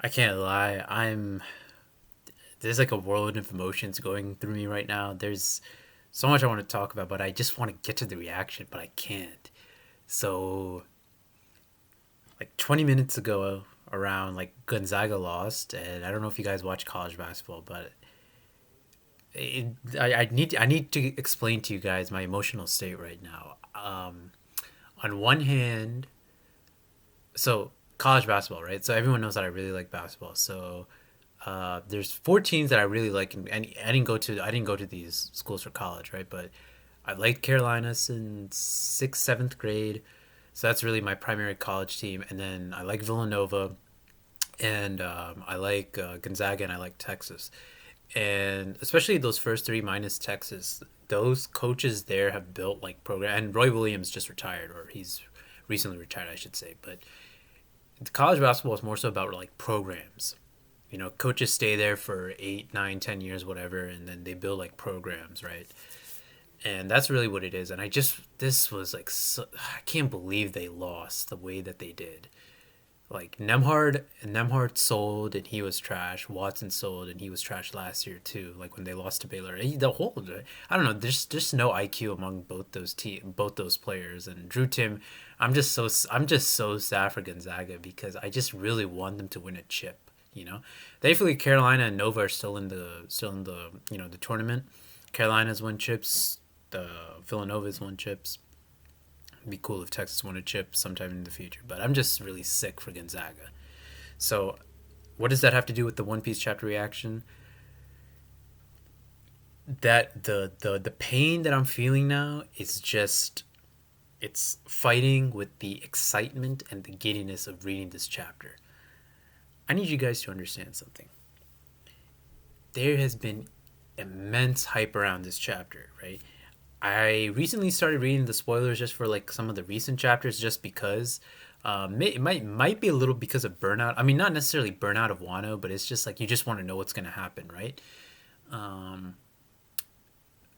I can't lie. There's like a whirlwind of emotions going through me right now. There's so much I want to talk about, but I just want to get to the reaction, but I can't. So, like 20 minutes ago, around like Gonzaga lost, and I don't know if you guys watch college basketball, but I need to explain to you guys my emotional state right now. On one hand, so college basketball, right? So everyone knows that I really like basketball. So there's four teams that I really like, and I didn't go to these schools for college, right? But I liked Carolina since sixth, seventh grade, so that's really my primary college team. And then I like Villanova, and I like Gonzaga, and I like Texas, and especially those first three minus Texas. Those coaches there have built like program, and Roy Williams just retired, or he's recently retired, I should say. But college basketball is more so about like programs. Coaches stay there for 8, 9, 10 years, whatever, and then they build like programs, right? And that's really what it is. And this was like, so, I can't believe they lost the way that they did. Like Nemhard sold and he was trash. Watson sold and he was trash last year too. Like when they lost to Baylor, the whole I don't know. There's just no IQ among both those players. And Drew Tim, I'm just so sad for Gonzaga because I just really want them to win a chip. Thankfully Carolina and Nova are still in the the tournament. Carolina's won chips. The Villanova's won chips. It'd be cool if Texas won a chip sometime in the future, but I'm just really sick for Gonzaga. So, what does that have to do with the One Piece chapter reaction? That the pain that I'm feeling now is just it's fighting with the excitement and the giddiness of reading this chapter. I need you guys to understand something. There has been immense hype around this chapter, right? I recently started reading the spoilers just for like some of the recent chapters, just because it might be a little because of burnout. I mean, not necessarily burnout of Wano, but it's just like you just want to know what's gonna happen, right?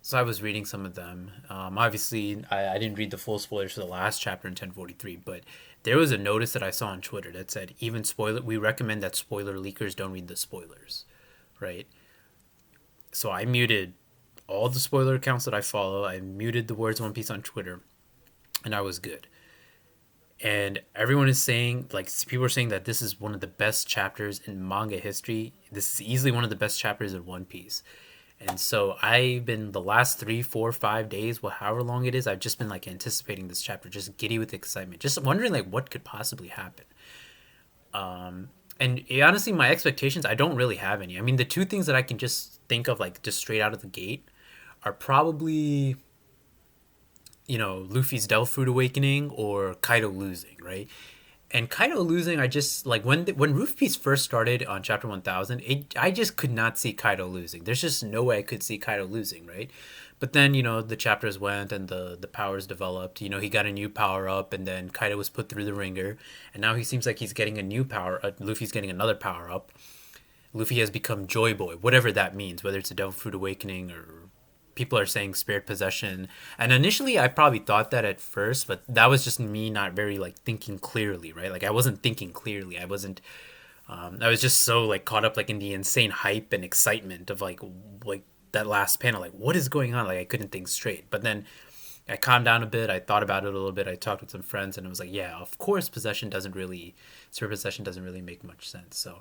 So I was reading some of them. Obviously, I didn't read the full spoilers for the last chapter in 1043, but there was a notice that I saw on Twitter that said even spoiler. We recommend that spoiler leakers don't read the spoilers, right? So I muted all the spoiler accounts that I follow. I muted the words One Piece on Twitter, and I was good. And everyone is saying, like, people are saying that this is one of the best chapters in manga history. This is easily one of the best chapters in One Piece. And so I've been the last 3, 4, 5 days, well, however long it is, I've just been like anticipating this chapter, just giddy with excitement, just wondering like what could possibly happen. And honestly, my expectations, I don't really have any. I mean, the two things that I can just think of, like, just straight out of the gate, are probably Luffy's Devil Fruit awakening or Kaido losing, right? And Kaido losing, I just like when Roof Piece first started on chapter 1000, I just could not see Kaido losing. There's just no way I could see Kaido losing, right? But then the chapters went and the powers developed. He got a new power up, and then Kaido was put through the ringer, and now he seems like he's getting a new power. Luffy's getting another power up. Luffy has become Joy Boy, whatever that means, whether it's a Devil Fruit awakening or people are saying spirit possession. And initially I probably thought that at first, but that was just me not very like thinking clearly, right? Like I wasn't thinking clearly. I was just so like caught up like in the insane hype and excitement of like that last panel, like what is going on? Like I couldn't think straight. But then I calmed down a bit. I thought about it a little bit. I talked with some friends, and it was like, yeah, of course, spirit possession doesn't really make much sense. So,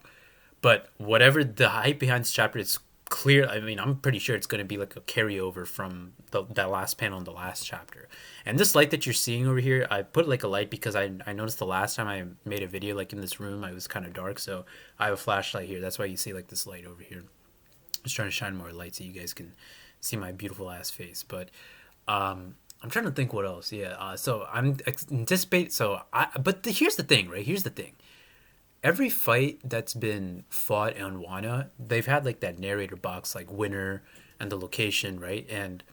but whatever the hype behind this chapter is clear. I mean, I'm pretty sure it's going to be like a carryover from that last panel in the last chapter. And this light that you're seeing over here, I put like a light because I noticed the last time I made a video like in this room, I was kind of dark. So I have a flashlight here. That's why you see like this light over here. I was trying to shine more light so you guys can see my beautiful ass face. But I'm trying to think what else. Yeah. So I'm anticipate. So here's the thing, right? Here's the thing. Every fight that's been fought on Wano, they've had like that narrator box, like winner and the location, right? And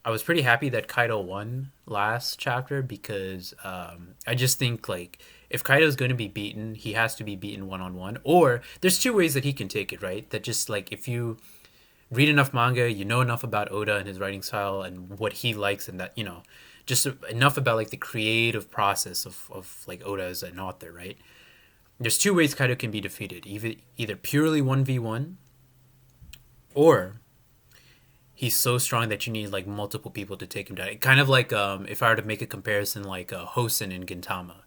I was pretty happy that Kaido won last chapter because I just think like if Kaido's going to be beaten, he has to be beaten 1-on-1. Or there's two ways that he can take it, right? That just like if you read enough manga, you know enough about Oda and his writing style and what he likes, and that just enough about like the creative process of like Oda as an author, right? There's two ways Kaido can be defeated: either purely 1v1, or he's so strong that you need like multiple people to take him down. Kind of like if I were to make a comparison, like Hosen in Gintama,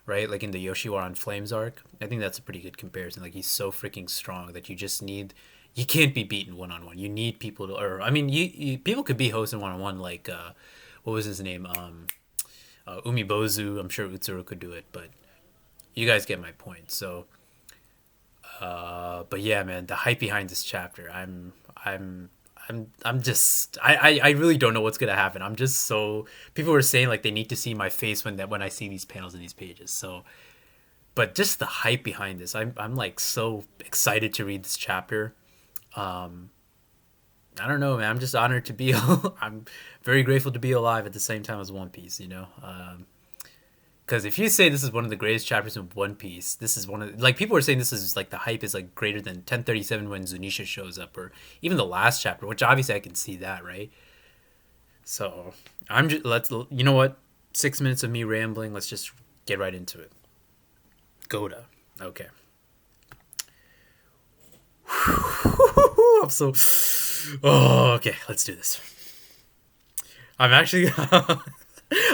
right? Like in the Yoshiwara on Flames arc. I think that's a pretty good comparison. Like he's so freaking strong that you just need. You can't be beaten one on one. You need people to, or I mean, people could beat Hosen one on one. Like what was his name? Umibozu. I'm sure Utsuro could do it, but you guys get my point. So, but yeah, man, the hype behind this chapter, I'm just I really don't know what's gonna happen. I'm just so people were saying like they need to see my face when I see these panels and these pages. So, but just the hype behind this, I'm like so excited to read this chapter. I don't know, man. I'm just honored to be. I'm very grateful to be alive at the same time as One Piece. You know, because if you say this is one of the greatest chapters in One Piece, this is one of like people are saying this is like the hype is like greater than 1037 when Zunisha shows up, or even the last chapter, which obviously I can see that, right? So I'm just let's you know what, 6 minutes of me rambling. Let's just get right into it. Goda, okay. I'm so oh okay. Let's do this. I'm actually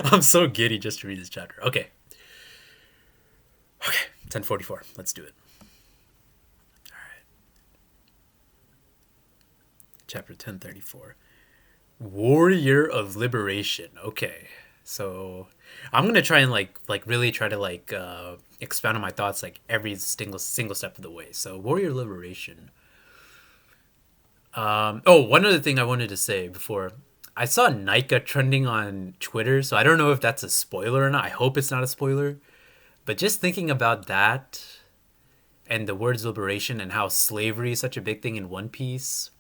I'm so giddy just to read this chapter. Okay. Okay. 1044. Let's do it. All right. Chapter 1034. Warrior of Liberation. Okay. So I'm gonna try and like really try to like expound on my thoughts like every single step of the way. So Warrior of Liberation. Oh, one other thing I wanted to say before I saw Nika trending on Twitter, so I don't know if that's a spoiler or not. I hope it's not a spoiler. But just thinking about that and the words liberation and how slavery is such a big thing in One Piece,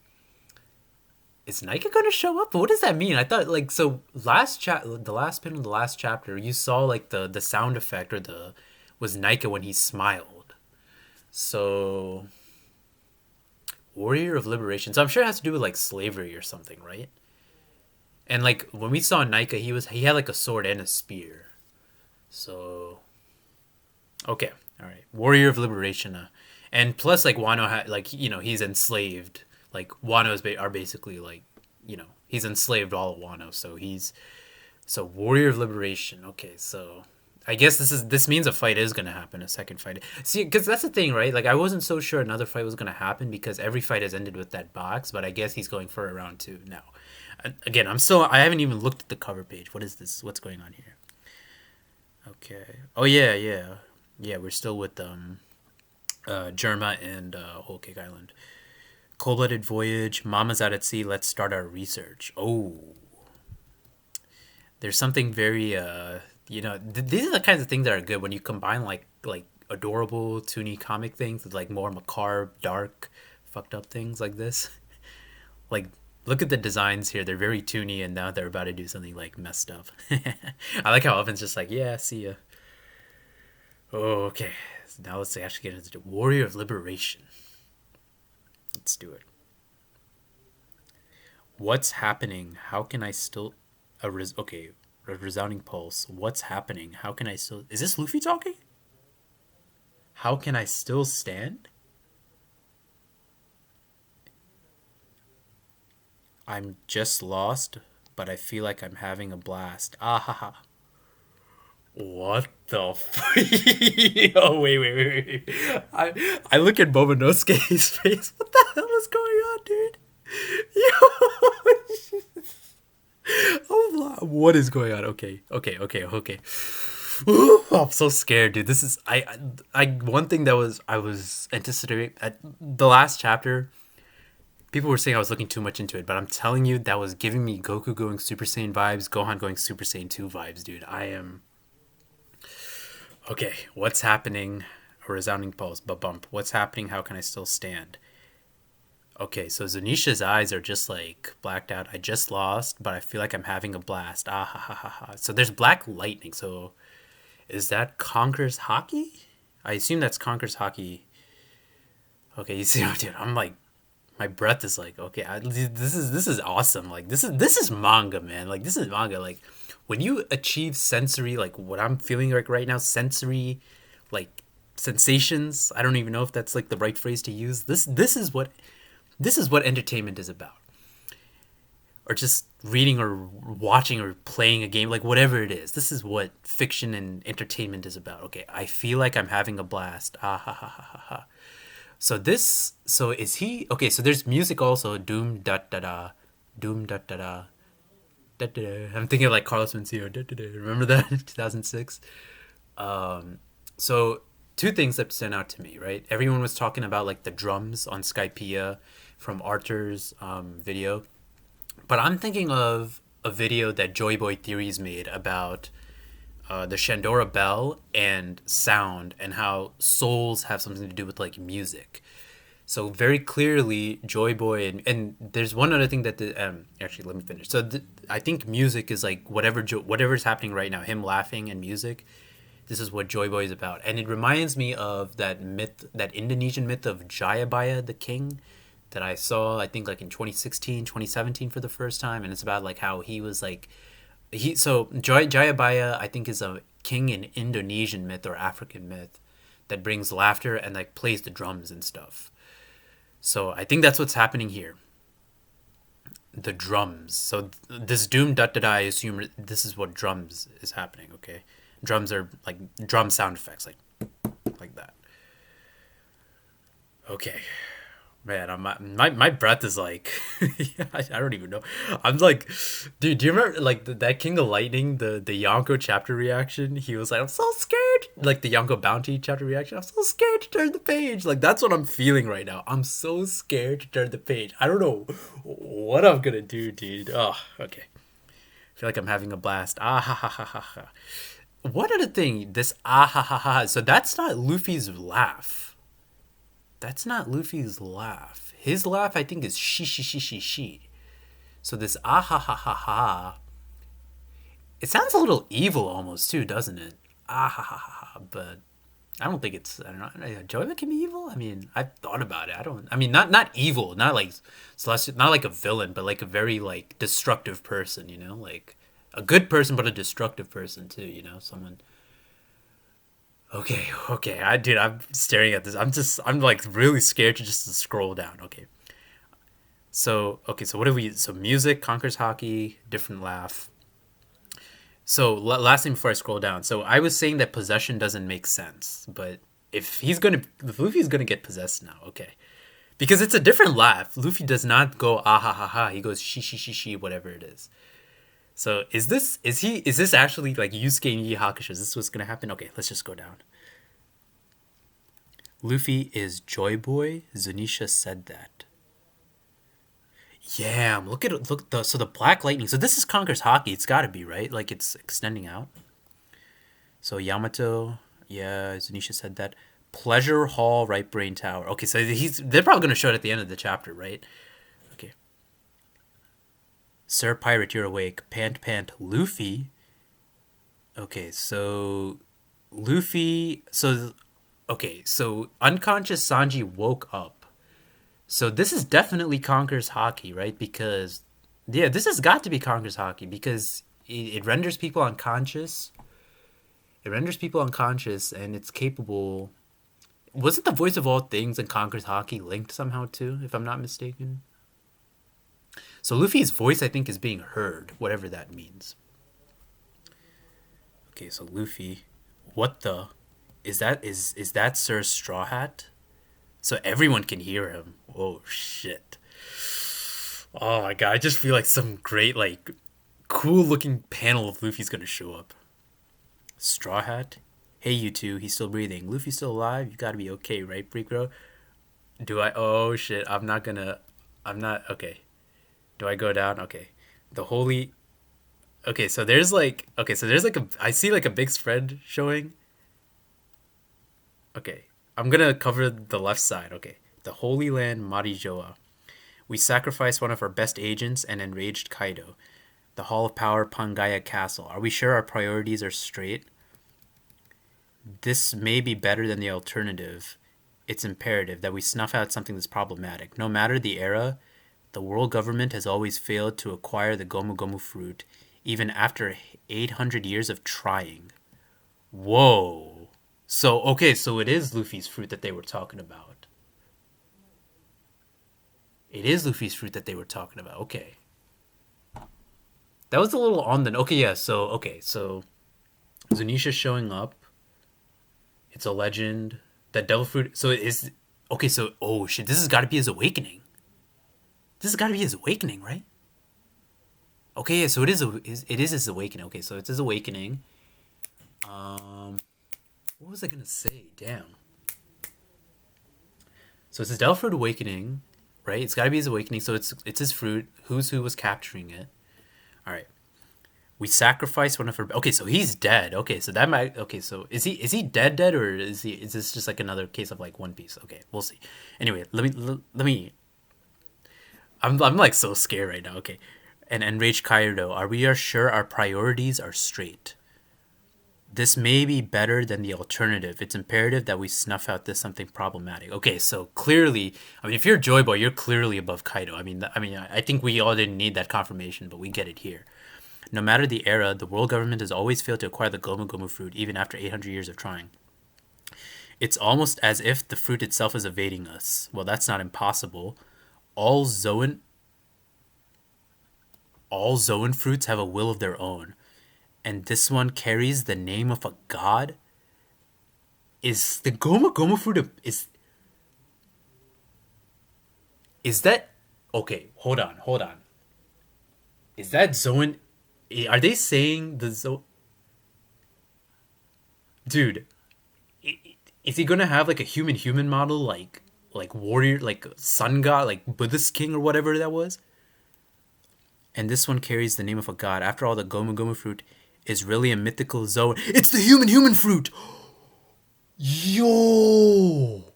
is Nika going to show up? What does that mean? I thought like so the last pin of the last chapter, you saw like the sound effect or the was Nika when he smiled. So Warrior of Liberation. So I'm sure it has to do with like slavery or something, right? And like when we saw Nika, he had like a sword and a spear. So okay, all right, Warrior of Liberation, and plus like Wano had like he's enslaved. Like are basically like he's enslaved all of Wano, so so Warrior of Liberation. Okay, so I guess this means a fight is gonna happen, a second fight. See, because that's the thing, right? Like I wasn't so sure another fight was gonna happen because every fight has ended with that box, but I guess he's going for a round two now. Again, I haven't even looked at the cover page. What is this? What's going on here? Okay. Oh yeah, yeah, yeah. We're still with Germa and Whole Cake Island. Cold-blooded voyage. Mama's out at sea. Let's start our research. Oh, there's something very these are the kinds of things that are good when you combine like adorable toony comic things with like more macabre, dark, fucked up things like this. Like look at the designs here. They're very toony, and now they're about to do something like messed up. I like how Evan's just like, yeah, see ya. Oh, okay. So now let's actually get into the Warrior of Liberation. Let's do it. What's happening? How can I still okay, a resounding pulse. What's happening? How can I still is this Luffy talking? How can I still stand? I'm just lost, but I feel like I'm having a blast. Ah ha ha. What the oh wait. I look at Momonosuke's face. What the hell is going on, dude? Yo, oh, what is going on? Okay. Ooh, I'm so scared, dude. This is I one thing that I was anticipating at the last chapter. People were saying I was looking too much into it, but I'm telling you, that was giving me Goku going Super Saiyan vibes, Gohan going Super Saiyan 2 vibes, dude. I am okay. What's happening? A resounding pulse, but bump. What's happening? How can I still stand? Okay, so Zunisha's eyes are just like blacked out. I just lost, but I feel like I'm having a blast. Ah ha ha ha ha. So there's black lightning. So is that Conqueror's Haki? I assume that's Conqueror's Haki. Okay, you see, dude, I'm like, my breath is like, okay, this is awesome. Like this is manga, man. Like this is manga. Like when you achieve sensory, like what I'm feeling like right now, sensory, like sensations. I don't even know if that's like the right phrase to use. This is what entertainment is about. Or just reading or watching or playing a game, like whatever it is. This is what fiction and entertainment is about. Okay, I feel like I'm having a blast. Ah ha ha ha ha ha. So is he okay? So there's music also. Doom da da da, doom da da da, da da da. I'm thinking of like Carlos Mencia. Da, da, da. Remember that 2006. So two things that stand out to me, right? Everyone was talking about like the drums on Skypea from Arthur's video, but I'm thinking of a video that Joy Boy Theories made about the Shandora bell and sound and how souls have something to do with like music. So very clearly, Joy Boy and there's one other thing that actually let me finish. So I think music is like whatever's happening right now. Him laughing and music. This is what Joy Boy is about, and it reminds me of that myth, that Indonesian myth of Jayabaya the king, that I saw I think like in 2016, 2017 for the first time, and it's about like how he was like Jayabaya I think is a king in Indonesian myth or African myth that brings laughter and like plays the drums and stuff. So I think that's what's happening here. The drums. So this doom da da da, I assume this is what drums is happening. Okay, drums are like drum sound effects, like that. Okay, man, my breath is like, I don't even know. I'm like, dude, do you remember like that King of Lightning, the Yonko chapter reaction? He was like, I'm so scared. Like the Yonko Bounty chapter reaction. I'm so scared to turn the page. Like that's what I'm feeling right now. I'm so scared to turn the page. I don't know what I'm gonna do, dude. Oh, okay. I feel like I'm having a blast. Ah ha ha ha ha ha. What other thing? This ah ha ha ha. So that's not Luffy's laugh. That's not Luffy's laugh. His laugh, I think, is she she she she she. So this ah ha ha ha ha. It sounds a little evil almost too, doesn't it? Ah ha ha ha ha. But I don't think it's. I don't know. Joyba can be evil. I mean, I've thought about it. I don't. I mean, not evil. Not like celestial. Not like a villain, but like a very like destructive person. You know, like a good person, but a destructive person too. You know, someone. Okay, okay. I'm staring at this. I'm like really scared to just scroll down. Okay. So what do we? So music conquers hockey. Different laugh. So last thing before I scroll down. So I was saying that possession doesn't make sense, but if Luffy's gonna get possessed now, okay, because it's a different laugh. Luffy does not go ah ha ha ha. He goes she whatever it is. So is this actually like Yusuke and Yu Yu Hakusho? Is this what's gonna happen? Okay, let's just go down. Luffy is Joy Boy. Zunisha said that. Yeah, look at it. So the Black Lightning. So this is Conquer's Hockey. It's got to be right. Like it's extending out. So Yamato. Yeah, Zunisha said that. Pleasure Hall, Right Brain Tower. Okay, so they're probably gonna show it at the end of the chapter, right? Okay. Sir Pirate, you're awake. Pant Pant Luffy. Okay, so Luffy. So unconscious Sanji woke up. So this is definitely Conquer's Hockey, right? Because yeah, this has got to be Conquer's Hockey because it renders people unconscious. It renders people unconscious, and it's capable. Wasn't the voice of all things in Conquer's Hockey linked somehow too, if I'm not mistaken? So Luffy's voice, I think, is being heard, whatever that means. Okay, so Luffy, what the is that Sir Straw Hat? So everyone can hear him. Oh shit. Oh my god, I just feel like some great like cool looking panel of Luffy's gonna show up. Straw Hat? Hey you two, he's still breathing. Luffy's still alive? You gotta be okay, right, Bro? Do I oh shit, I'm not okay. Do I go down? Okay. The holy okay, so there's like a I see like a big spread showing. Okay. I'm gonna cover the left side. Okay. The Holy Land Marijoa. We sacrificed one of our best agents and enraged Kaido. The Hall of Power Pangaya Castle. Are we sure our priorities are straight? This may be better than the alternative. It's imperative that we snuff out something that's problematic. No matter the era, the world government has always failed to acquire the Gomu Gomu fruit, even after 800 years of trying. Whoa. So okay, so it is Luffy's fruit that they were talking about. It is Luffy's fruit that they were talking about. Okay. That was a little on the okay, yeah, so okay, so Zunisha showing up. It's a legend. That devil fruit so it is okay, so oh shit, this has gotta be his awakening. This has gotta be his awakening, right? Okay, yeah, so it is his awakening. Okay, so it's his awakening. Um what was I gonna say? Damn. So it's his devil fruit awakening, right? It's gotta be his awakening, so it's his fruit. Who's who was capturing it. Alright. We sacrifice one of her. Okay, so he's dead. Okay, so that might. Okay, so is he dead or is this just like another case of like One Piece? Okay, we'll see. Anyway, let me. I'm like so scared right now. Okay, and enraged Kaido. Are we are sure our priorities are straight? This may be better than the alternative. It's imperative that we snuff out this something problematic. Okay, so clearly, I mean, if you're Joy Boy, you're clearly above Kaido. I think we all didn't need that confirmation, but we get it here. No matter the era, the world government has always failed to acquire the Gomu Gomu fruit, even after 800 years of trying. It's almost as if the fruit itself is evading us. Well, that's not impossible. All Zoan, all Zoan fruits have a will of their own, and this one carries the name of a god. Is the Gomu Gomu fruit is that okay? Hold on. Is that Zoan? Are they saying the dude? Is he gonna have like a human model like warrior like sun god like Buddhist king or whatever that was? And this one carries the name of a god. After all, the Gomu Gomu fruit is really a mythical zone. It's the human fruit. Yo.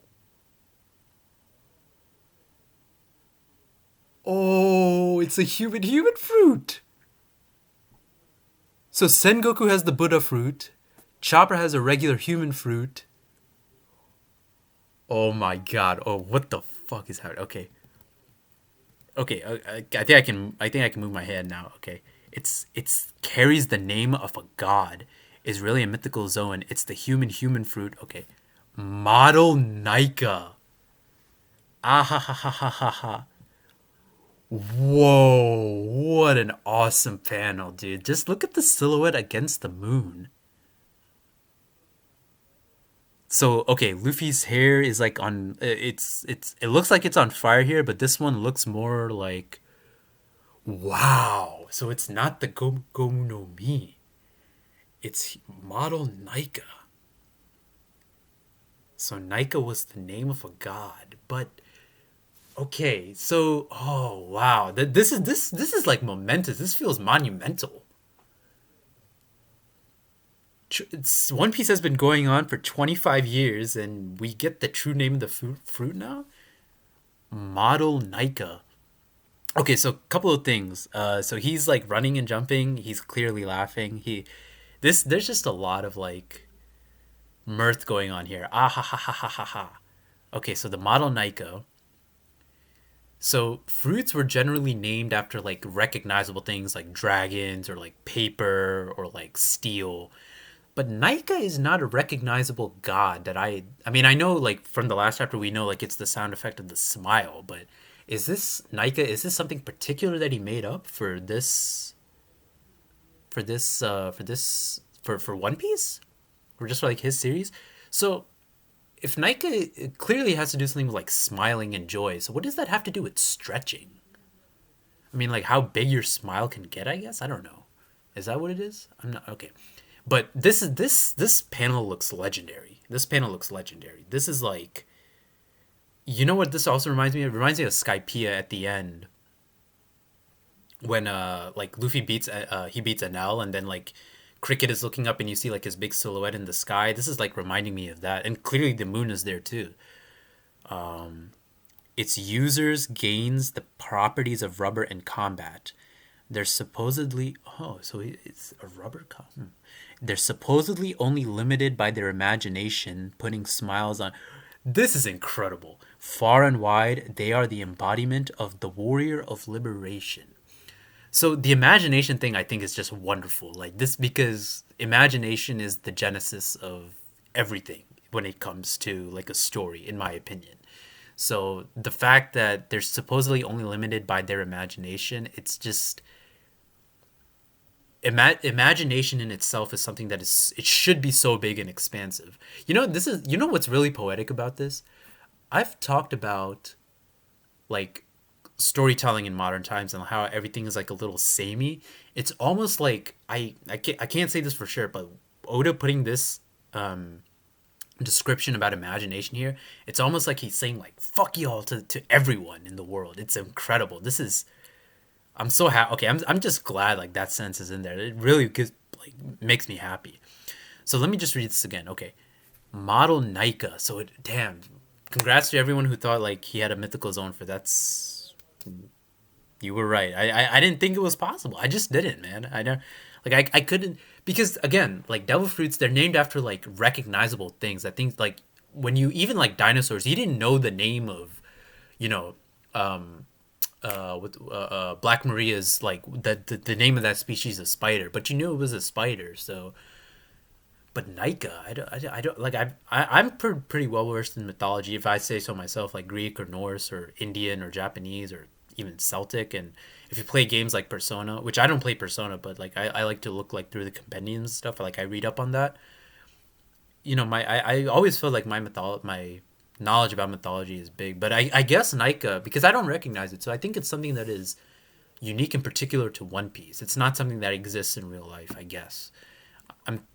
Oh, it's a human fruit. So Sengoku has the Buddha fruit. Chopper has a regular human fruit. Oh my god. Oh, what the fuck is happening? Okay. Okay, I think I can. I think I can move my head now. Okay, it's carries the name of a god. Is really a mythical zone. It's the human fruit. Okay, model Nika. Ah ha ha ha ha ha ha. Whoa! What an awesome panel, dude. Just look at the silhouette against the moon. So okay, Luffy's hair is like on. It looks like it's on fire here, but this one looks more like wow. So it's not the Gomu Gomu no Mi. It's model Nika. So Nika was the name of a god. But okay, so oh wow. This is like momentous. This feels monumental. One Piece has been going on for 25 years and we get the true name of the fruit now? Model Nika. Okay, so a couple of things. So he's like running and jumping. He's clearly laughing. There's just a lot of like mirth going on here. Ah ha ha ha ha ha ha. Okay, so the model Nico. So fruits were generally named after like recognizable things like dragons or like paper or like steel. But Nika is not a recognizable god that I mean I know like from the last chapter we know like it's the sound effect of the smile, but is this Nika is this something particular that he made up for this for One Piece? Or just for like his series? So if Nika clearly has to do something with like smiling and joy, so what does that have to do with stretching? I mean, like how big your smile can get, I guess. I don't know. Is that what it is? I'm not okay. But this panel looks legendary. This panel looks legendary. This is like, you know what this also reminds me of? It reminds me of Skypiea at the end when like Luffy beats he beats Enel and then like Cricket is looking up and you see like his big silhouette in the sky. This is like reminding me of that, and clearly the moon is there too. Its users gains the properties of rubber in combat. They're supposedly oh, so it's a rubber cup. They're supposedly only limited by their imagination, putting smiles on. This is incredible. Far and wide, they are the embodiment of the warrior of liberation. So the imagination thing I think is just wonderful. Like this because imagination is the genesis of everything when it comes to like a story, in my opinion. So the fact that they're supposedly only limited by their imagination, it's just imagination in itself is something that is it should be so big and expansive. You know what's really poetic about this? I've talked about like storytelling in modern times and how everything is like a little samey. It's almost like I can't say this for sure, but Oda putting this description about imagination here, it's almost like he's saying like fuck y'all to everyone in the world. It's incredible. This is I'm so happy. Okay, I'm just glad like that sense is in there. It really gives like makes me happy. So let me just read this again. Okay, model Nika. So damn, congrats to everyone who thought like he had a mythical zone for that's you were right. I didn't think it was possible. I just didn't, man. I know, like I couldn't because again, like devil fruits, they're named after like recognizable things. I think like when you even like dinosaurs, you didn't know the name of, you know, with Black Maria's like the name of that species of spider, but you knew it was a spider. So, but Nika, I don't like I'm pretty well versed in mythology if I say so myself, like Greek or Norse or Indian or Japanese or even Celtic. And if you play games like Persona, which I don't play Persona, but like I like to look like through the compendiums and stuff. Like I read up on that. You know, I always feel like my knowledge about mythology is big, but I guess Nika because I don't recognize it, so I think it's something that is unique in particular to One Piece. It's not something that exists in real life, I guess.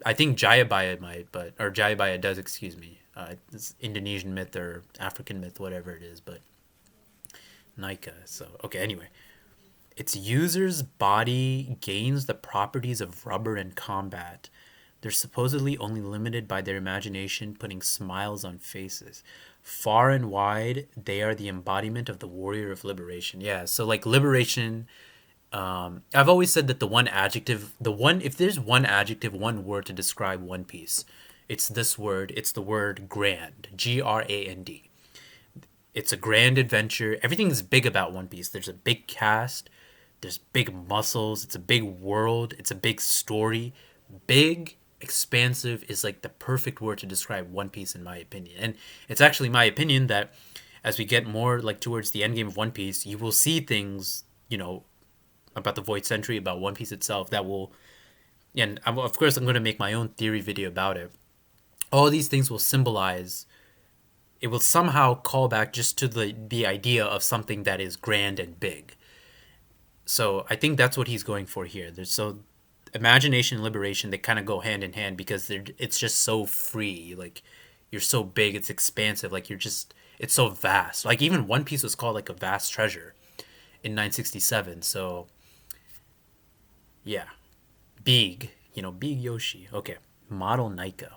I think Jayabaya might, but or Jayabaya does. Excuse me. It's Indonesian myth or African myth, whatever it is. But Nika. So okay. Anyway, its user's body gains the properties of rubber in combat. They're supposedly only limited by their imagination, putting smiles on faces. Far and wide, they are the embodiment of the warrior of liberation. Yeah, so like liberation, I've always said that if there's one adjective, one word to describe One Piece, it's this word. It's the word grand. Grand. It's a grand adventure. Everything's big about One Piece. There's a big cast. There's big muscles. It's a big world. It's a big story. Big, expansive is like the perfect word to describe One Piece in my opinion. And it's actually my opinion that as we get more like towards the end game of One Piece, you will see things, you know, about the Void Century, about One Piece itself that will, and of course I'm going to make my own theory video about it. All these things will symbolize, it will somehow call back just to the idea of something that is grand and big. So I think that's what he's going for here. There's so imagination and liberation, they kind of go hand in hand because it's just so free. Like you're so big, it's expansive. Like it's so vast. Like even One Piece was called like a vast treasure in 967. So yeah, big, big Yoshi. Okay, model Nika.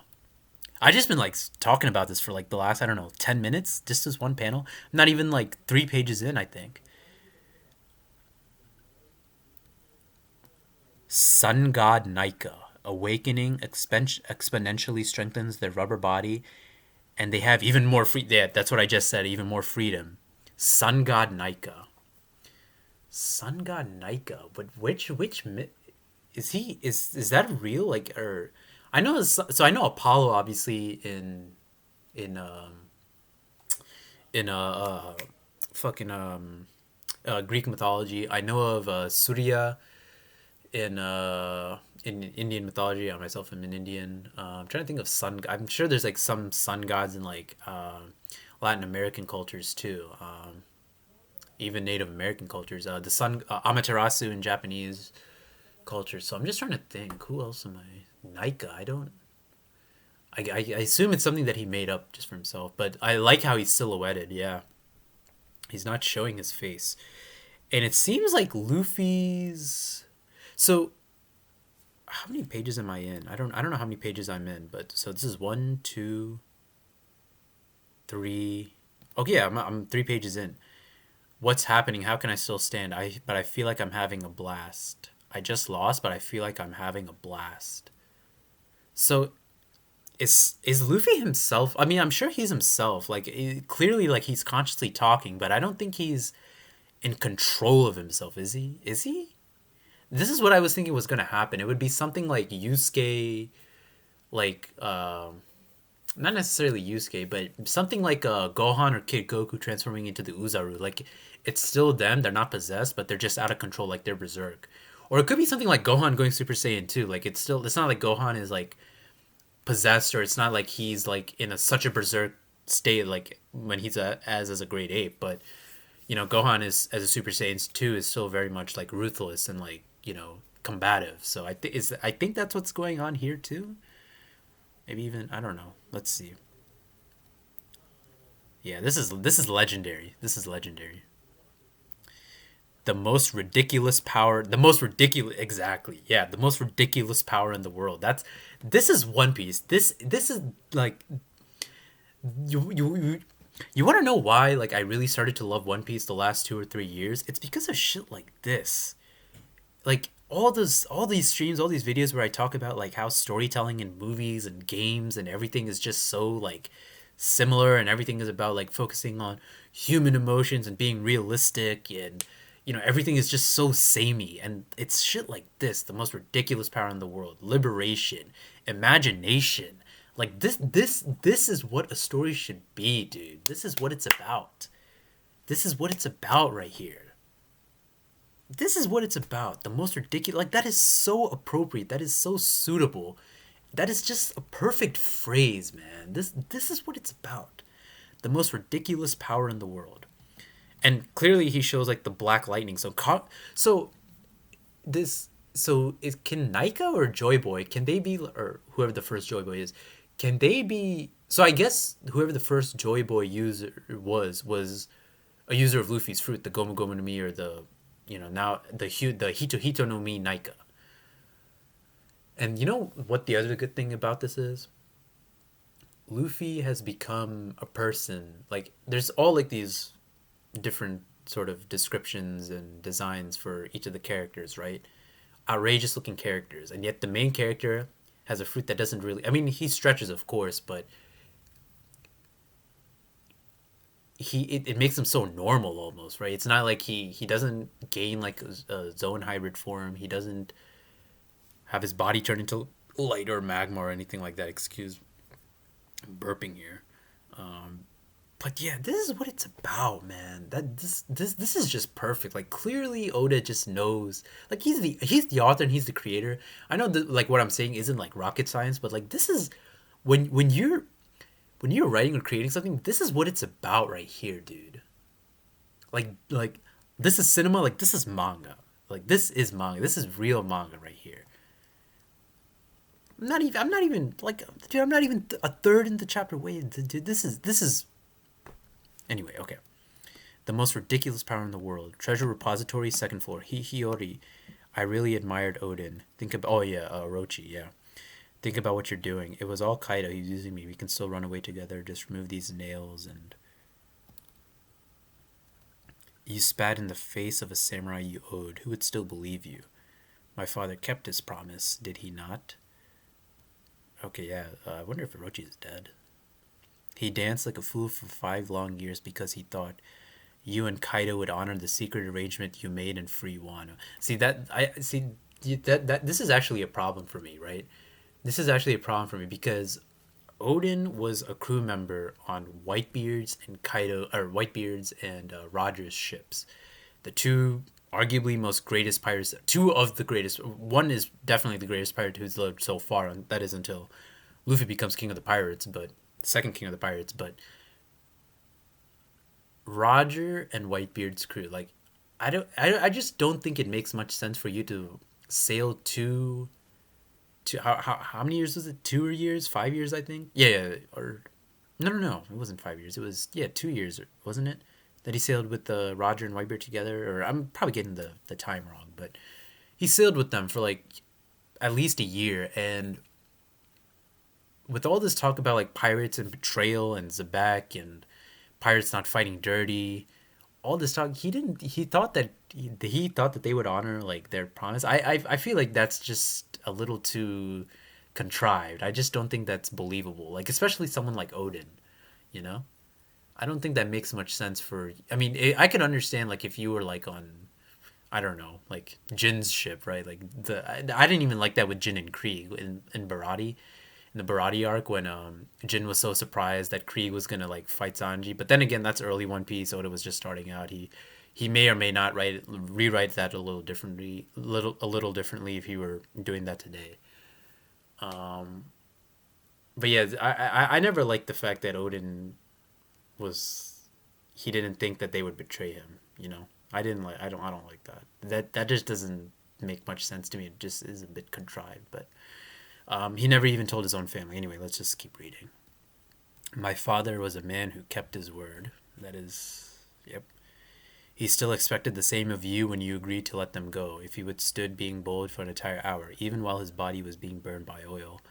I just been like talking about this for like the last, I don't know, 10 minutes, just this one panel. I'm not even like 3 pages in, I think. Sun God Nika. Awakening exponentially strengthens their rubber body, and they have even more free. Yeah, that's what I just said. Even more freedom. Sun God Nika. Sun God Nika. But which is he? Is that real? Like, or I know. So I know Apollo obviously in in fucking Greek mythology. I know of Surya in Indian mythology. I myself am an Indian. I'm trying to think of sun. I'm sure there's like some sun gods in like Latin American cultures too. Even Native American cultures. The sun Amaterasu in Japanese culture. So I'm just trying to think. Who else am I? Nika. I don't. I assume it's something that he made up just for himself. But I like how he's silhouetted. Yeah, he's not showing his face, and it seems like Luffy's. So, how many pages am I in? I don't know how many pages I'm in, but so this is 1, 2, 3. Okay, yeah, I'm 3 pages in. What's happening? How can I still stand? But I feel like I'm having a blast. I just lost, but I feel like I'm having a blast. So, is Luffy himself? I mean, I'm sure he's himself. Like clearly, like he's consciously talking, but I don't think he's in control of himself. Is he? Is he? This is what I was thinking was gonna happen. It would be something like Yusuke, like not necessarily Yusuke, but something like Gohan or Kid Goku transforming into the Uzaru. Like it's still them. They're not possessed, but they're just out of control, like they're berserk. Or it could be something like Gohan going Super Saiyan 2. Like it's not like Gohan is like possessed, or it's not like he's like in such a berserk state like when he's as a great ape. But Gohan is as a Super Saiyan 2 is still very much like ruthless and like combative. So I think that's what's going on here too. Maybe even I don't know. Let's see. Yeah, this is legendary. This is legendary. The most ridiculous power, the most ridiculous exactly. Yeah, the most ridiculous power in the world. This is One Piece. This is like you you want to know why like I really started to love One Piece the last 2 or 3 years? It's because of shit like this. Like all these streams, all these videos where I talk about like how storytelling in movies and games and everything is just so like similar, and everything is about like focusing on human emotions and being realistic, and everything is just so samey, and it's shit like this, the most ridiculous power in the world, liberation, imagination. Like this is what a story should be, dude. This is what it's about. This is what it's about right here. This is what it's about. The most ridiculous, like that is so appropriate. That is so suitable. That is just a perfect phrase, man. This is what it's about. The most ridiculous power in the world. And clearly he shows like the black lightning. So this so is can Nika or Joy Boy, can they be, or whoever the first Joy Boy is, can they be, so I guess whoever the first Joy Boy user was a user of Luffy's fruit, the Gomu Gomu no Mi, or the now the Hito Hito no Mi Nika. And you know what the other good thing about this is? Luffy has become a person. Like there's all like these different sort of descriptions and designs for each of the characters, right? Outrageous looking characters, and yet the main character has a fruit that doesn't really. I mean, he stretches, of course, but it makes him so normal almost, right? It's not like he doesn't gain like a zone hybrid form. He doesn't have his body turn into light or magma or anything like that. Excuse burping here. But yeah, this is what it's about, man. This is just perfect. Like clearly Oda just knows. Like he's the author and he's the creator. I know that like what I'm saying isn't like rocket science, but like this is when you're writing or creating something, this is what it's about right here, dude. Like this is cinema, like this is manga. Like this is manga. This is real manga right here. I'm not even like dude, I'm not even a third in the chapter way. Dude, this is anyway, okay. The most ridiculous power in the world. Treasure repository, second floor. Hiyori. I really admired Odin. Think about, oh yeah, Orochi, yeah. Think about what you're doing. It was all Kaido. He's using me. We can still run away together. Just remove these nails. And you spat in the face of a samurai you owed. Who would still believe you? My father kept his promise, did he not? Okay, yeah. I wonder if Orochi is dead. He danced like a fool for 5 long years because he thought you and Kaido would honor the secret arrangement you made and free Wano. See that I see that this is actually a problem for me, right? This is actually a problem for me because Odin was a crew member on Whitebeard's and Kaido, or Whitebeard's and Roger's ships, the two arguably most greatest pirates, two of the greatest. One is definitely the greatest pirate who's lived so far, and that is until Luffy becomes king of the pirates, but second king of the pirates. But Roger and Whitebeard's crew, like I just don't think it makes much sense for you to sail to how many years was it? 2 years, 5 years, I think. Yeah, or no, it wasn't 5 years. It was yeah 2 years, wasn't it? That he sailed with the Roger and Whitebeard together, or I'm probably getting the time wrong, but he sailed with them for like at least a year, and with all this talk about like pirates and betrayal and Zabak and pirates not fighting dirty, all this talk, he thought that they would honor like their promise. I feel like that's just a little too contrived. I just don't think that's believable. Like especially someone like Odin, you know? I don't think that makes much sense for. I mean, I can understand like if you were like on, I don't know, like Jin's ship, right? Like I didn't even like that with Jin and Krieg in Barati, the Barati arc when Jin was so surprised that Krieg was gonna like fight Sanji. But then again, that's early One Piece. Oda was just starting out. He may or may not rewrite that a little differently if he were doing that today. But yeah, I never liked the fact that Odin was he didn't think that they would betray him. You know, I don't like that. That just doesn't make much sense to me. It just is a bit contrived. But he never even told his own family. Anyway, let's just keep reading. My father was a man who kept his word. That is, yep. He still expected the same of you when you agreed to let them go. If he withstood being bold for an entire hour, even while his body was being burned by oil.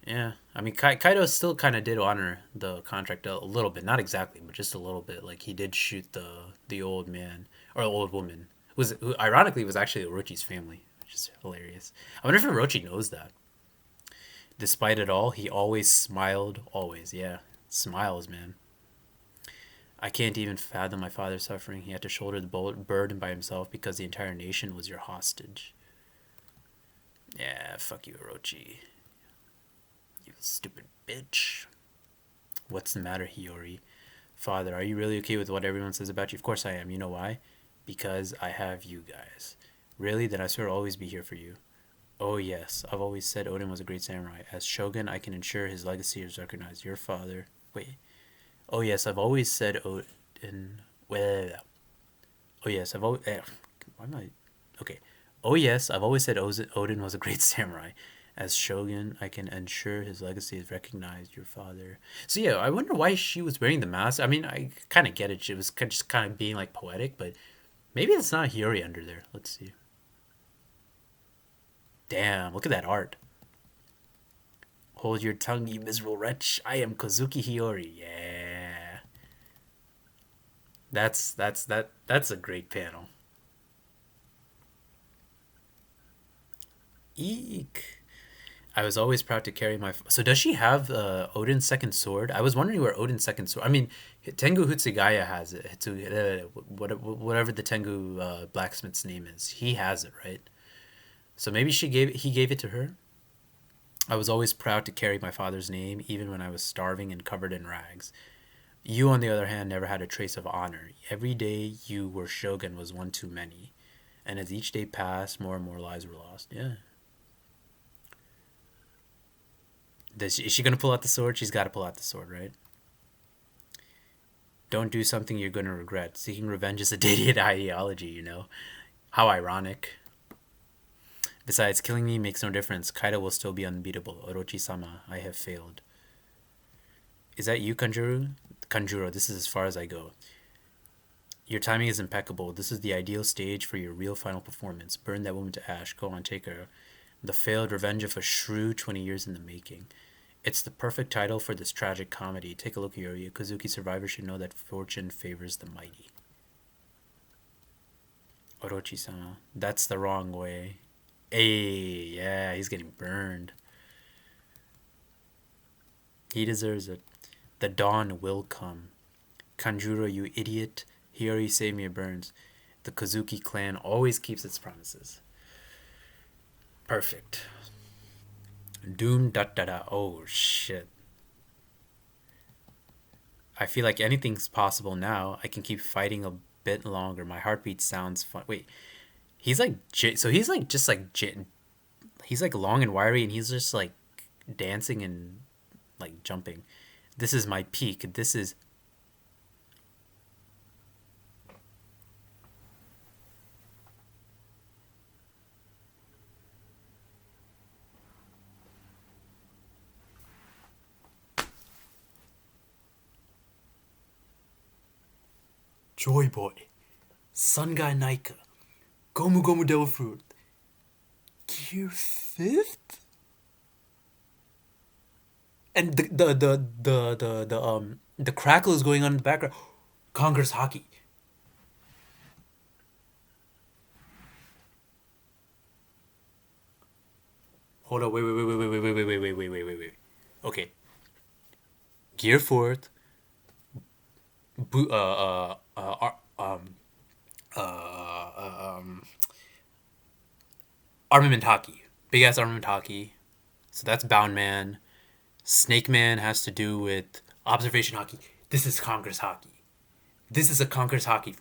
Yeah, I mean, Kaido still kind of did honor the contract a little bit, not exactly, but just a little bit. Like he did shoot the old man or old woman, who ironically was actually Orochi's family, which is hilarious. I wonder if Orochi knows that. Despite it all, he always smiled. Always, yeah, smiles, man. I can't even fathom my father's suffering. He had to shoulder the burden by himself because the entire nation was your hostage. Yeah, fuck you, Orochi. You stupid bitch. What's the matter, Hiyori? Father, are you really okay with what everyone says about you? Of course I am. You know why? Because I have you guys. Really? Then I swear I'll always be here for you. Oh, yes. I've always said Odin was a great samurai. As shogun, I can ensure his legacy is recognized. Your father. Wait. Oh, yes. I've always said Odin. Well, oh, yes. I've always. Why am I. Okay. Oh, yes. I've always said Odin was a great samurai. As shogun, I can ensure his legacy is recognized. Your father. So yeah, I wonder why she was wearing the mask. I mean, I kind of get it. She was just kind of being like poetic, but maybe it's not Hiyori under there. Let's see. Damn, look at that art. Hold your tongue, you miserable wretch. I am Kozuki Hiyori. Yeah. That's a great panel. Eek. I was always proud to carry my. So does she have Odin's second sword? I was wondering where Odin's second sword. I mean, Tengu Hutsugaya has it. Whatever the Tengu blacksmith's name is, he has it, right? So maybe he gave it to her. I was always proud to carry my father's name, even when I was starving and covered in rags. You, on the other hand, never had a trace of honor. Every day you were shogun was one too many, and as each day passed, more and more lives were lost. Yeah. Is she gonna pull out the sword? She's got to pull out the sword, right? Don't do something you're gonna regret. Seeking revenge is a dated ideology, you know. How ironic. Besides, killing me makes no difference. Kaido will still be unbeatable. Orochi-sama, I have failed. Is that you, Kanjuro? Kanjuro, this is as far as I go. Your timing is impeccable. This is the ideal stage for your real final performance. Burn that woman to ash. Go on, take her. The failed revenge of a shrew 20 years in the making. It's the perfect title for this tragic comedy. Take a look, Yuri. A Kozuki survivor should know that fortune favors the mighty. Orochi-sama, that's the wrong way. Hey, yeah, he's getting burned. He deserves it. The dawn will come. Kanjuro, you idiot. Hiyori saved me a burns. The Kozuki clan always keeps its promises. Perfect. Doom da da da. Oh shit. I feel like anything's possible now. I can keep fighting a bit longer. My heartbeat sounds fun. Wait, he's like so he's like just like he's like long and wiry, and he's just like dancing and like jumping. This is my peak. This is Joy Boy, Sun Guy Naika, Gomu Gomu Devil Fruit, Gear Fifth, and the crackle is going on in the background. Congress Hockey. Hold on, wait. Okay, Gear Fourth, Bo- uh, uh, uh, um, uh, um, Armament Hockey, big ass Armament Hockey, So that's Bound Man. Snake Man has to do with observation haki. This is Conqueror's haki. This is a Conqueror's haki.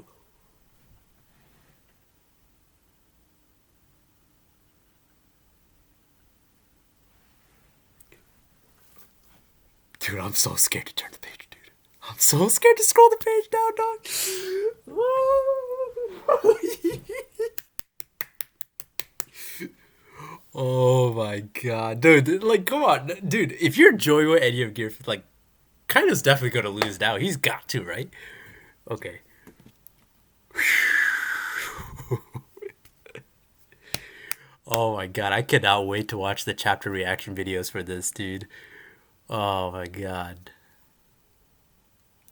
Dude, I'm so scared to turn the page, dude. I'm so scared to scroll the page down, dog. Oh my god, dude! Like, come on, dude. If you're enjoying what Eddie of Gear, like, Kaido's definitely gonna lose now. He's got to, right? Okay. Oh my god, I cannot wait to watch the chapter reaction videos for this, dude. Oh my god.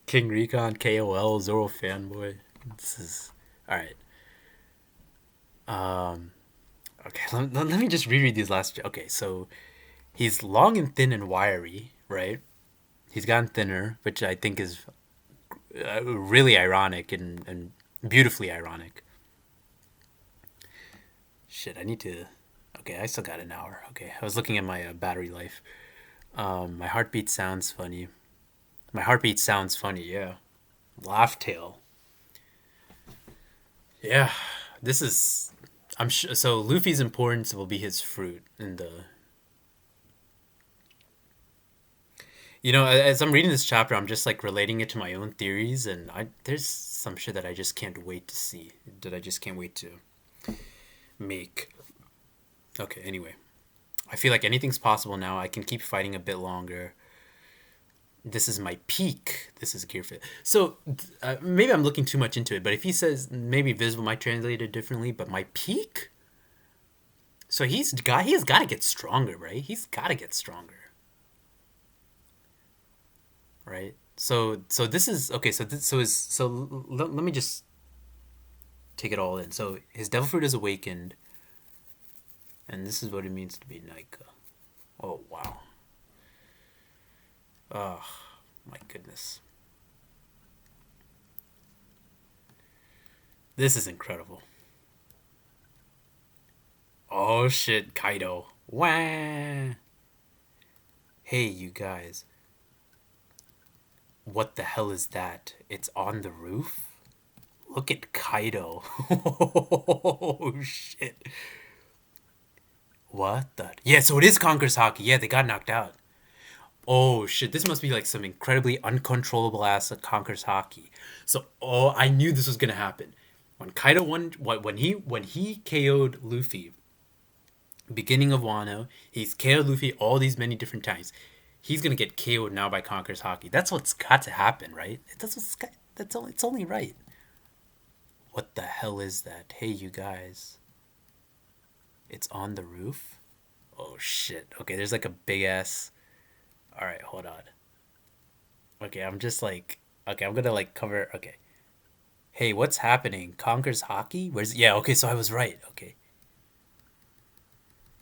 King Recon, KOL, Zoro fanboy. This is alright. Okay, let me just reread these last. Okay, so he's long and thin and wiry, right? He's gotten thinner, which I think is really ironic and beautifully ironic. Shit, I need to. Okay, I still got an hour. Okay, I was looking at my battery life. My heartbeat sounds funny. My heartbeat sounds funny. Yeah, laugh tail. Yeah, this is. I'm sure. So Luffy's importance will be his fruit in the. You know, as I'm reading this chapter, I'm just like relating it to my own theories, and I there's some shit that I just can't wait to see. That I just can't wait to make. Okay, anyway. I feel like anything's possible now. I can keep fighting a bit longer. This is my peak. This is Gear Fit. So maybe I'm looking too much into it, but if he says maybe visible might translate it differently, but my peak. So he's got to get stronger, right? He's got to get stronger, right? So this is okay. Let me just take it all in. So his devil fruit is awakened, and this is what it means to be Nika. Oh wow. Oh my goodness. This is incredible. Oh shit, Kaido. Wah. Hey, you guys. What the hell is that? It's on the roof? Look at Kaido. Oh shit. What the? Yeah, so it is Conqueror's Haki. Yeah, they got knocked out. Oh shit, this must be like some incredibly uncontrollable ass Conqueror's Haki. So, oh, I knew this was gonna happen. When Kaido won, when he KO'd Luffy, beginning of Wano, he's KO'd Luffy all these many different times. He's gonna get KO'd now by Conqueror's Haki. That's what's got to happen, right? It's only right. What the hell is that? Hey, you guys. It's on the roof? Oh shit. Okay, there's like a big ass. Alright, hold on. Okay, I'm just like. Okay, I'm gonna like cover. Okay. Hey, what's happening? Conquer's Haki? Where's. Yeah, okay, so I was right. Okay.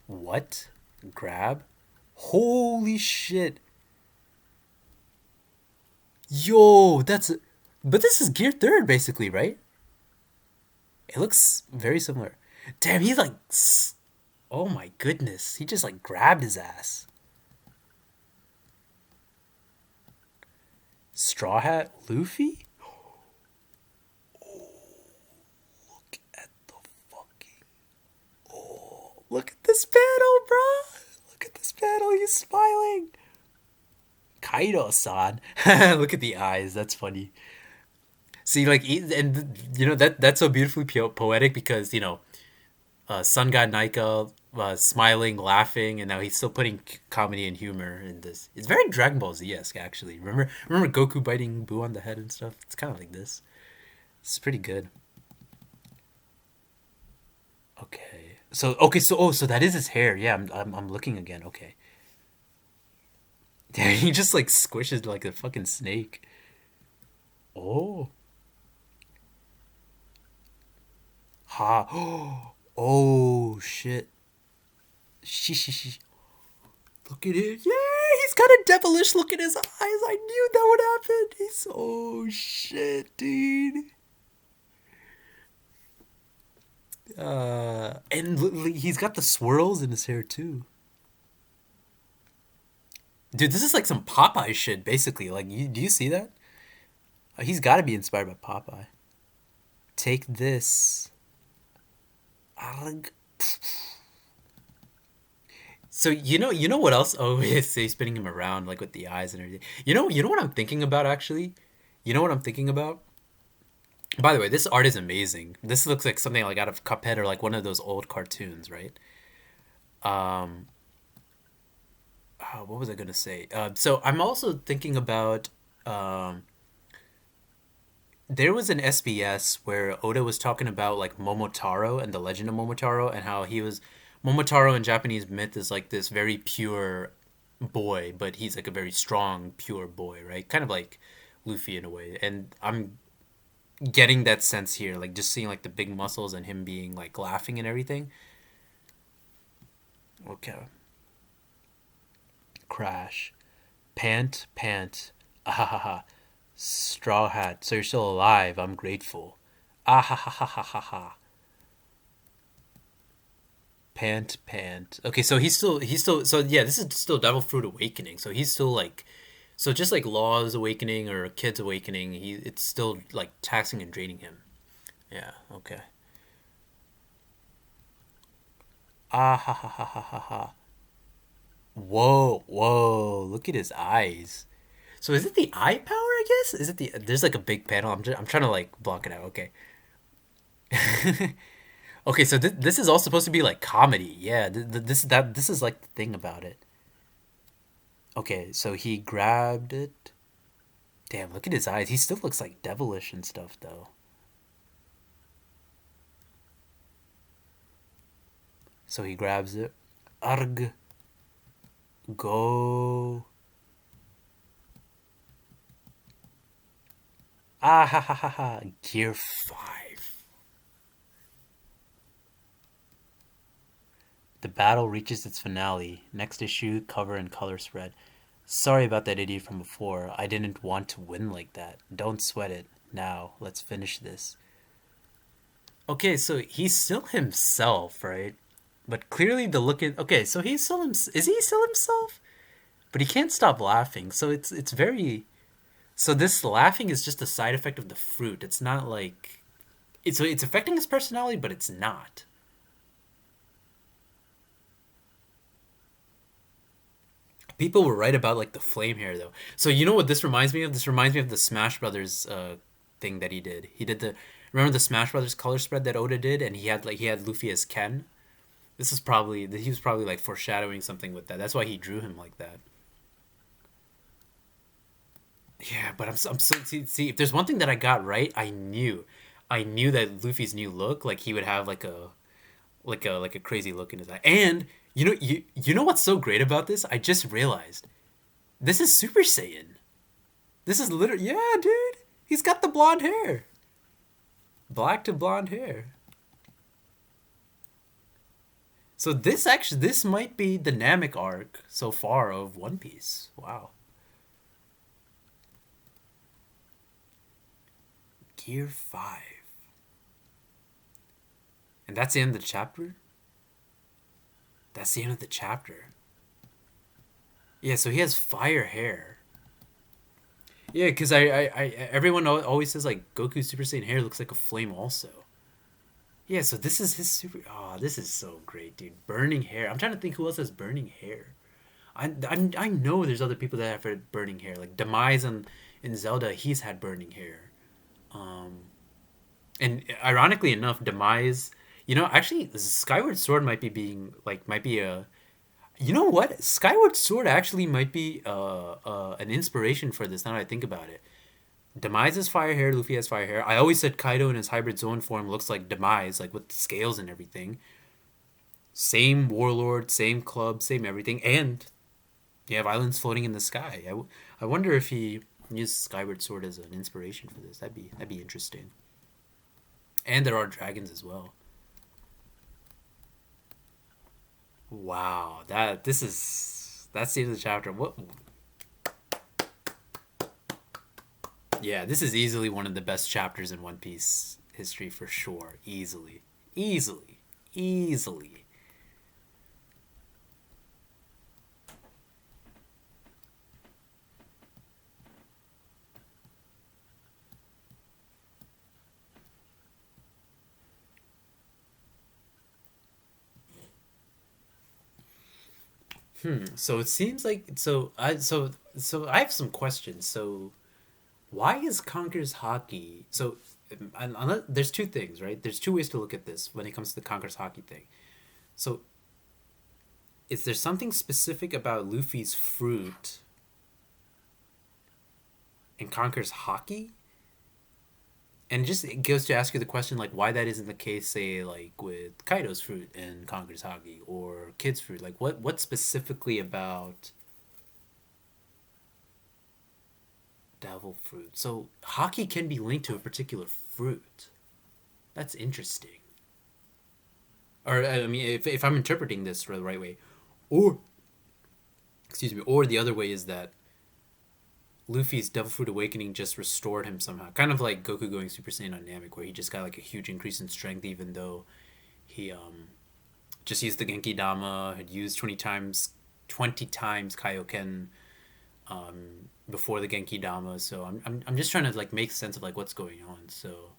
What? Grab? Holy shit. Yo, that's. But this is Gear Third, basically, right? It looks very similar. Damn, he's like. Oh my goodness. He just like grabbed his ass. Straw Hat Luffy? Look at the fucking. Oh, look at this panel, bro. Look at this panel. He's smiling. Kaido-san. Look at the eyes. That's funny. See, like, and you know that's so beautifully poetic because Sun God Nika smiling, laughing, and now he's still putting comedy and humor in this. It's very Dragon Ball Z-esque, actually. Remember Goku biting Boo on the head and stuff? It's kind of like this. It's pretty good. Okay. So that is his hair. Yeah, I'm looking again. Okay. Yeah, he just like squishes like a fucking snake. Oh. Ha. Oh shit. She. Look at it. Yeah, he's got a devilish look in his eyes. I knew that would happen. He's oh shit, dude. And he's got the swirls in his hair too. Dude, this is like some Popeye shit, basically. Like, do you see that? He's got to be inspired by Popeye. Take this. Arg. So you know what else? Oh, he's spinning him around like with the eyes and everything. You know what I'm thinking about actually. You know what I'm thinking about? By the way, this art is amazing. This looks like something like out of Cuphead or like one of those old cartoons, right? Um, what was I gonna say? So I'm also thinking about. Um, there was an SBS where Oda was talking about like Momotaro and the legend of Momotaro and how he was Momotaro in Japanese myth is like this very pure boy, but he's like a very strong, pure boy, right? Kind of like Luffy in a way. And I'm getting that sense here, like just seeing like the big muscles and him being like laughing and everything. Okay. Crash. Pant, pant. Ah ha ha ha. Straw Hat. So you're still alive. I'm grateful. Ah ha ha ha ha ha ha. Pant, pant. Okay, so he's still so yeah, this is still Devil Fruit Awakening. So he's still like so just like Law's awakening or Kid's awakening, he it's still like taxing and draining him. Yeah, okay. Ah ha ha ha ha ha ha. Whoa, whoa, look at his eyes. So is it the eye power, I guess? Is it the there's like a big panel. I'm trying to like block it out. Okay. Okay, so this is all supposed to be like comedy. Yeah, this is like the thing about it. Okay, so he grabbed it. Damn, look at his eyes. He still looks like devilish and stuff though. So he grabs it. Arg, go. Ah ha ha ha ha. Gear 5. The battle reaches its finale. Next issue, cover and color spread. Sorry about that idiot from before. I didn't want to win like that. Don't sweat it. Now, let's finish this. Okay, so he's still himself, right? But clearly the look at okay, so he's still is he still himself? But he can't stop laughing. So it's very so this laughing is just a side effect of the fruit. It's not like it's affecting his personality, but it's not. People were right about like the flame hair though. So you know what this reminds me of? This reminds me of the Smash Brothers thing that he did. He did the remember the Smash Brothers color spread that Oda did, and he had Luffy as Ken. This is probably he was probably like foreshadowing something with that. That's why he drew him like that. Yeah, but I'm so see if there's one thing that I got right, I knew that Luffy's new look like he would have like a crazy look in his eye. And you know what's so great about this? I just realized this is Super Saiyan. This is literally yeah, dude. He's got the blonde hair, black to blonde hair. So this might be the Namek arc so far of One Piece. Wow. Gear 5. And that's the end of the chapter? That's the end of the chapter. Yeah, so he has fire hair. Yeah, because everyone always says like Goku Super Saiyan hair looks like a flame also. Yeah, so this is his super. Oh, this is so great, dude. Burning hair. I'm trying to think who else has burning hair. I know there's other people that have had burning hair. Like Demise in Zelda, he's had burning hair. Um, and ironically enough, Demise, actually Skyward Sword might be being like might be a you know what? Skyward Sword actually might be an inspiration for this now that I think about it. Demise has fire hair, Luffy has fire hair. I always said Kaido in his hybrid zone form looks like Demise, like with the scales and everything. Same warlord, same club, same everything. And you have islands floating in the sky. I wonder if he used Skyward Sword as an inspiration for this. That'd be interesting. And there are dragons as well. Wow, that's the end of the chapter. What? Yeah, this is easily one of the best chapters in One Piece history for sure. Easily, easily, easily. So it seems like so I have some questions. So why is Conquer's hockey so? There's two things, right? There's two ways to look at this when it comes to the Conquer's hockey thing. So is there something specific about Luffy's fruit and Conquer's hockey? And just it goes to ask you the question like why that isn't the case, say like with Kaido's fruit and Conquer's hockey or Kid's fruit. Like what specifically about devil fruit? So hockey can be linked to a particular fruit. That's interesting. Or I mean, if I'm interpreting this the right way, or excuse me, or the other way is that Luffy's Devil Fruit Awakening just restored him somehow, kind of like Goku going Super Saiyan on Namek, where he just got like a huge increase in strength, even though he just used the Genki Dama, had used 20 times Kaioken before the Genki Dama. So I'm just trying to like make sense of like what's going on. So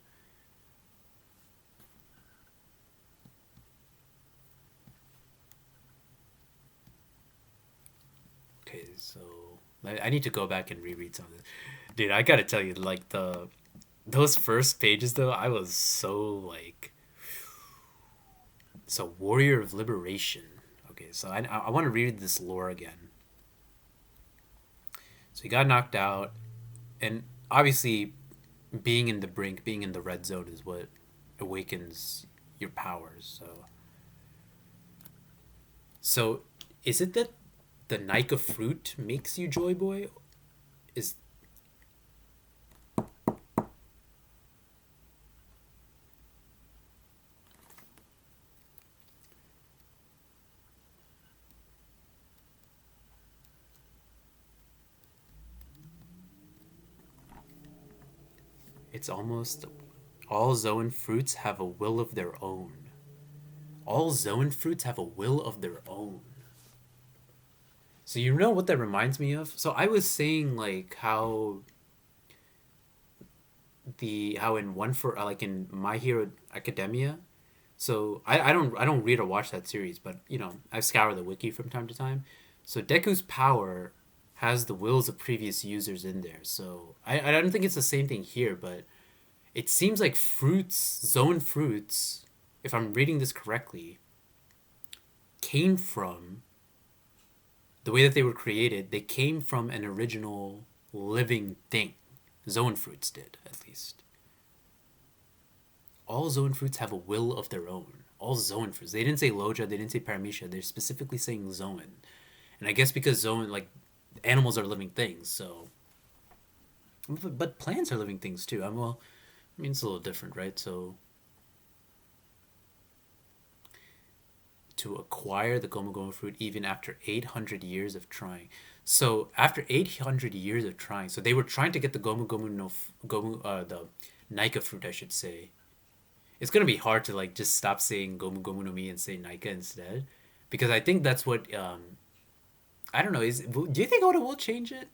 okay, so I need to go back and reread some of this. Dude, I gotta tell you, like those first pages though, I was so like so Warrior of Liberation. Okay, so I want to read this lore again. So he got knocked out, and obviously, being in the brink, being in the red zone, is what awakens your powers. So is it that the Nika fruit makes you Joy Boy? Is it's almost all Zoan fruits have a will of their own. All Zoan fruits have a will of their own. So you know what that reminds me of? So I was saying like how in one for like in My Hero Academia. So I don't read or watch that series, but you know I scour the wiki from time to time. So Deku's power has the wills of previous users in there. So I don't think it's the same thing here, but it seems like fruits, zone fruits, if I'm reading this correctly, came from the way that they were created. They came from an original living thing. Zone fruits did, at least. All zone fruits have a will of their own. All zone fruits. They didn't say Loja, they didn't say Paramecia. They're specifically saying zone. And I guess because zone, like, animals are living things, so. But plants are living things too. Well, I mean, it's a little different, right? So, to acquire the Gomu Gomu fruit even after 800 years of trying. So, after 800 years of trying, so they were trying to get the Gomu Gomu no Gomu the Nika fruit, I should say. It's gonna be hard to like just stop saying Gomu Gomu no Mi and say Nika instead, because I think that's what I don't know. Do you think Oda will change it?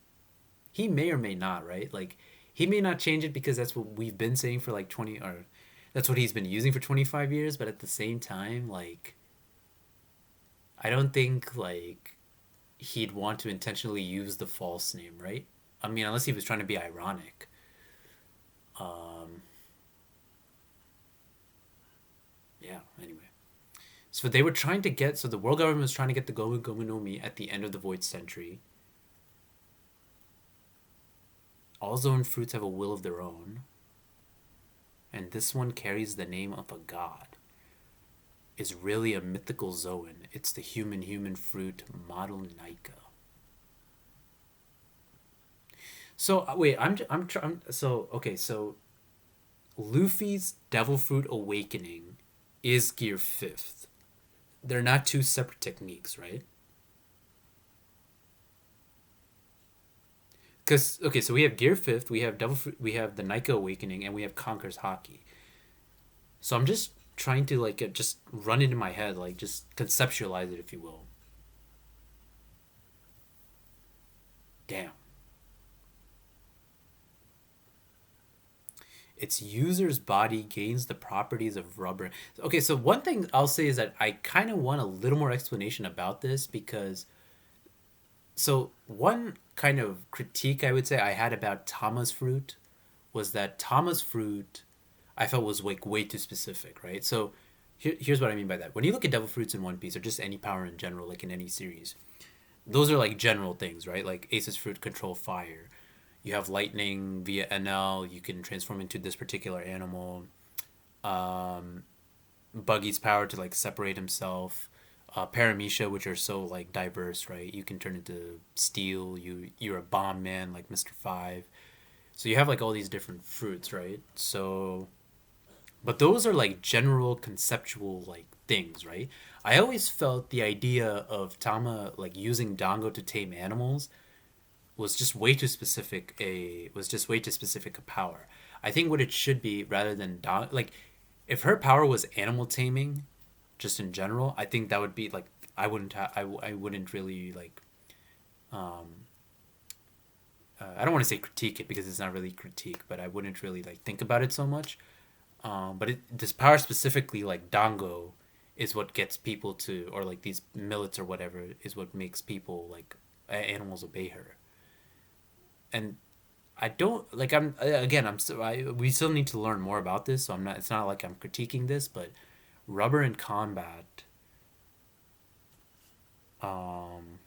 He may or may not, right? Like he may not change it because that's what we've been saying for like 20 or that's what he's been using for 25 years. But at the same time, like I don't think like he'd want to intentionally use the false name, right? I mean, unless he was trying to be ironic. Um, yeah. Anyway. So they were trying to get. So the world government was trying to get the Gomu Gomu no Mi at the end of the Void Century. All zone fruits have a will of their own, and this one carries the name of a god. Is really a mythical Zoan. It's the human fruit model Nika. So wait, so okay, so Luffy's Devil Fruit Awakening is Gear Fifth. They're not two separate techniques, right? Because okay, so we have Gear Fifth, we have Devil Fruit, we have the Nika Awakening, and we have Conquer's Hockey. So I'm just trying to like just run it in my head, like just conceptualize it, if you will. Damn. Its user's body gains the properties of rubber. Okay, so one thing I'll say is that I kind of want a little more explanation about this because So one kind of critique I would say I had about Tama's fruit was that Tama's fruit I felt was like way too specific, right? So here's what I mean by that. When you look at devil fruits in One Piece or just any power in general, like in any series, those are like general things, right? Like Ace's fruit control fire. You have lightning via NL. You can transform into this particular animal. Um, Buggy's power to like separate himself. Paramecia, which are so like diverse, right? You can turn into steel. You're a bomb man like Mr. Five. So you have like all these different fruits, right? So, but those are like general conceptual like things, right? I always felt the idea of Tama like using Dango to tame animals was just way too specific. A power. I think what it should be rather than like if her power was animal taming, just in general, I think that would be like I wouldn't really like I don't want to say critique it because it's not really critique, but I wouldn't really like think about it so much. This power specifically, like Dango, is what gets people to, or like these millets or whatever, is what makes people like animals obey her. And I don't like. I'm again. I'm still. We still need to learn more about this. So I'm not. It's not like I'm critiquing this, but rubber in combat. Um.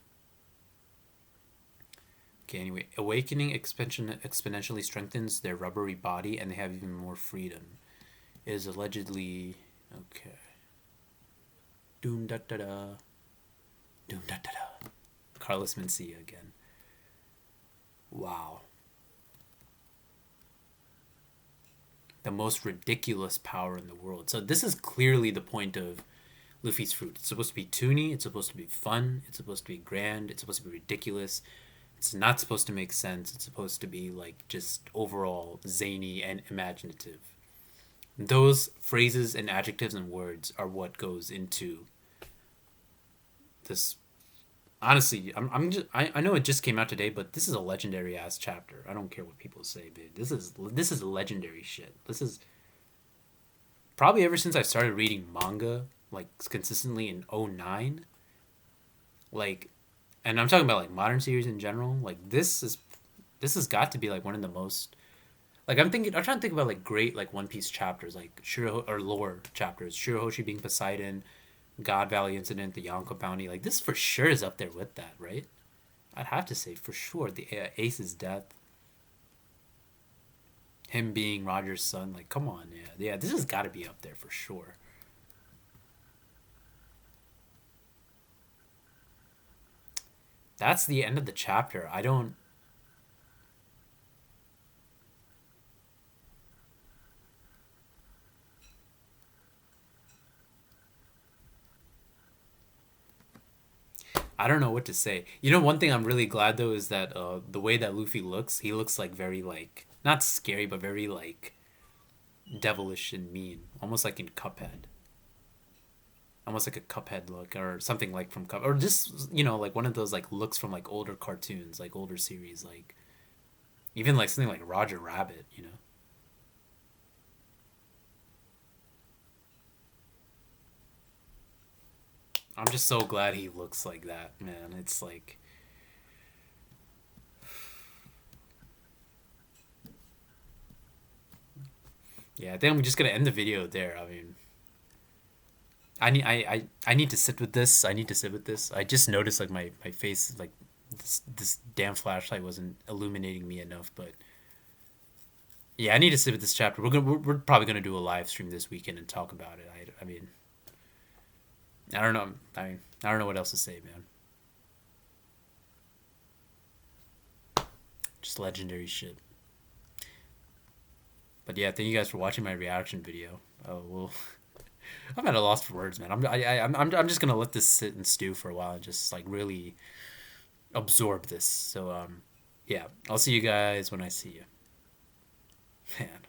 Okay. Anyway, awakening exponentially strengthens their rubbery body, and they have even more freedom. It is allegedly okay. Doom da da da. Doom da da da. Carlos Mencia again. Wow. The most ridiculous power in the world. So this is clearly the point of Luffy's fruit. It's supposed to be toony, it's supposed to be fun, it's supposed to be grand, it's supposed to be ridiculous. It's not supposed to make sense. It's supposed to be like just overall zany and imaginative. Those phrases and adjectives and words are what goes into this. Honestly, I'm just I know it just came out today, but this is a legendary ass chapter. I don't care what people say, dude. This is legendary shit. This is probably ever since I started reading manga like consistently in '09. Like, and I'm talking about like modern series in general. Like this has got to be like one of the most like I'm trying to think about like great like One Piece chapters like Shiro or lore chapters. Shirohoshi being Poseidon, God Valley incident, the Yonko bounty. Like this for sure is up there with that, right? I'd have to say for sure the Ace's death, him being Roger's son. Like come on, yeah. This has got to be up there for sure. That's the end of the chapter. I don't know what to say. You know, one thing I'm really glad though is that the way that Luffy looks, he looks like very like not scary, but very like devilish and mean, almost like in Cuphead, almost like a Cuphead look or something like from Cup, or just like one of those like looks from like older cartoons, like older series, like even like something like Roger Rabbit. I'm just so glad he looks like that, man. It's like yeah, I think I'm just gonna end the video there. I mean, I need to sit with this. I need to sit with this. I just noticed like my face like this damn flashlight wasn't illuminating me enough, but yeah, I need to sit with this chapter. We're probably gonna do a live stream this weekend and talk about it. I mean, I don't know. I don't know what else to say, man. Just legendary shit. But yeah, thank you guys for watching my reaction video. Oh well, I'm at a loss for words, man. I'm just gonna let this sit and stew for a while and just like really absorb this. So yeah, I'll see you guys when I see you. Man,